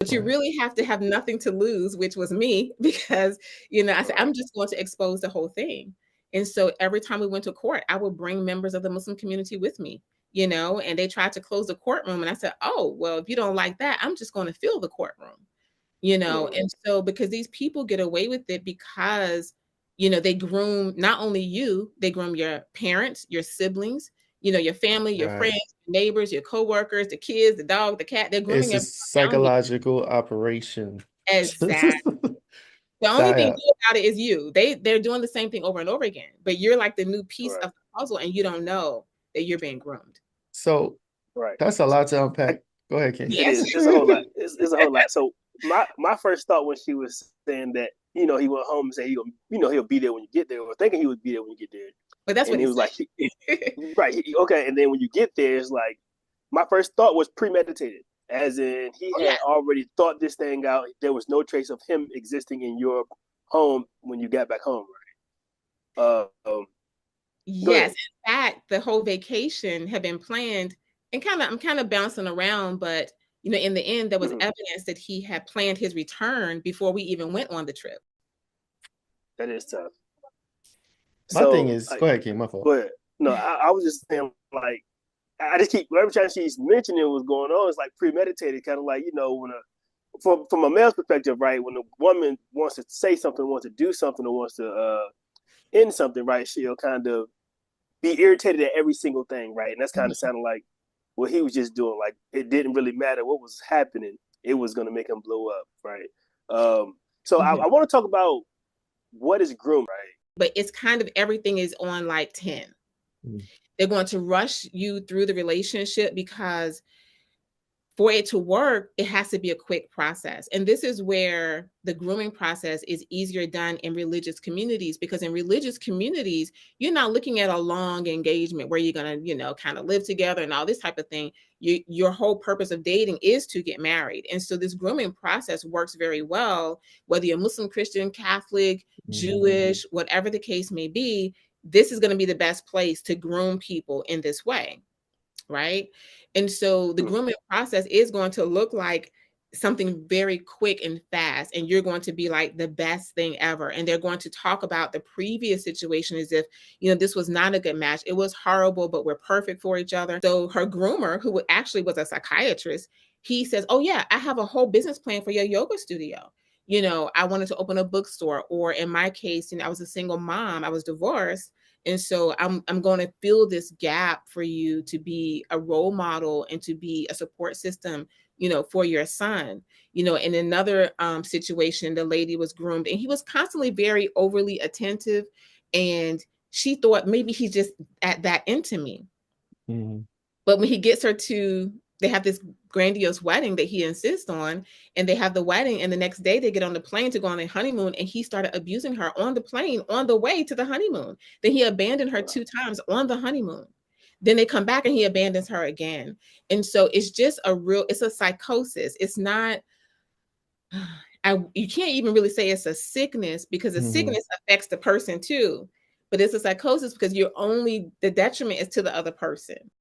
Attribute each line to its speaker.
Speaker 1: But you really have to have nothing to lose, which was me, because, I said, I'm just going to expose the whole thing. And so every time we went to court, I would bring members of the Muslim community with me, and they tried to close the courtroom. And I said, oh, well, if you don't like that, I'm just going to fill the courtroom, And so because these people get away with it because, they groom not only you, they groom your parents, your siblings, your family, your
Speaker 2: Right.
Speaker 1: friends, your neighbors, your coworkers, the kids, the dog, the cat. They're grooming
Speaker 2: It's a
Speaker 1: everyone around you.
Speaker 2: psychological operation.
Speaker 1: Exactly. The only thing
Speaker 2: That,
Speaker 1: new about it is you. They're doing the same thing over and over again, but you're like the new piece
Speaker 3: Right.
Speaker 1: of the puzzle, and you don't know that you're being groomed.
Speaker 2: so
Speaker 3: Right.
Speaker 2: that's a lot to unpack. Go ahead, King.
Speaker 3: It
Speaker 1: Yes.
Speaker 3: is. It's a whole lot. It's a whole lot. So my first thought when she was saying that, he went home and said he'll be there when you get there, or thinking he would be there when you get there,
Speaker 1: But that's
Speaker 3: and
Speaker 1: what
Speaker 3: he
Speaker 1: he
Speaker 3: was like,
Speaker 1: said.
Speaker 3: right, okay. And then when you get there, it's like my first thought was premeditated, as in he
Speaker 1: Oh,
Speaker 3: had
Speaker 1: yeah.
Speaker 3: already thought this thing out. There was no trace of him existing in your home when you got back home, right? Go
Speaker 1: Yes.
Speaker 3: ahead.
Speaker 1: In fact, the whole vacation had been planned, and I'm kind of bouncing around, but in the end, there was
Speaker 3: Mhm.
Speaker 1: evidence that he had planned his return before we even went on the trip.
Speaker 3: That is tough.
Speaker 2: My thing
Speaker 3: So,
Speaker 2: is, go ahead, King. My fault.
Speaker 3: go ahead. No, I was just saying, like, I just keep every time she's mentioning what's going on, it's like premeditated, kind of like, when from a male's perspective, right? When a woman wants to say something, wants to do something, or wants to end something, right? She'll kind of be irritated at every single thing, right? And that's kind of
Speaker 1: Mhm.
Speaker 3: sounding like what he was just doing. Like it didn't really matter what was happening; it was going to make him blow up, right? So I
Speaker 1: Mhm.
Speaker 3: want to talk about what is grooming, right?
Speaker 1: But it's kind of everything is on like 10.
Speaker 2: Mm.
Speaker 1: They're going to rush you through the relationship because for it to work, it has to be a quick process. And this is where the grooming process is easier done in religious communities, because in religious communities, you're not looking at a long engagement where you're going to, kind of live together and all this type of thing. Your whole purpose of dating is to get married. And so this grooming process works very well, whether you're Muslim, Christian, Catholic,
Speaker 2: Mhm.
Speaker 1: Jewish, whatever the case may be. This is going to be the best place to groom people in this way, right? And so the
Speaker 3: Hmm.
Speaker 1: grooming process is going to look like something very quick and fast, and you're going to be like the best thing ever. And they're going to talk about the previous situation as if, this was not a good match. It was horrible, but we're perfect for each other. So her groomer, who actually was a psychiatrist, he says, oh yeah, I have a whole business plan for your yoga studio. I wanted to open a bookstore, or in my case, I was a single mom, I was divorced, and so I'm going to fill this gap for you to be a role model and to be a support system, for your son. In another situation, the lady was groomed, and he was constantly very overly attentive, and she thought maybe he's just at that into me.
Speaker 2: Mhm.
Speaker 1: But when he gets her to, they have this grandiose wedding that he insists on, and they have the wedding, and the next day they get on the plane to go on a honeymoon, and he started abusing her on the plane on the way to the honeymoon. Then he abandoned her 2 times on the honeymoon. Then they come back and he abandons her again. And so it's just it's a psychosis. It's not, you can't even really say it's a sickness, because a
Speaker 2: Mhm.
Speaker 1: sickness affects the person too. But it's a psychosis because the detriment is to the other person.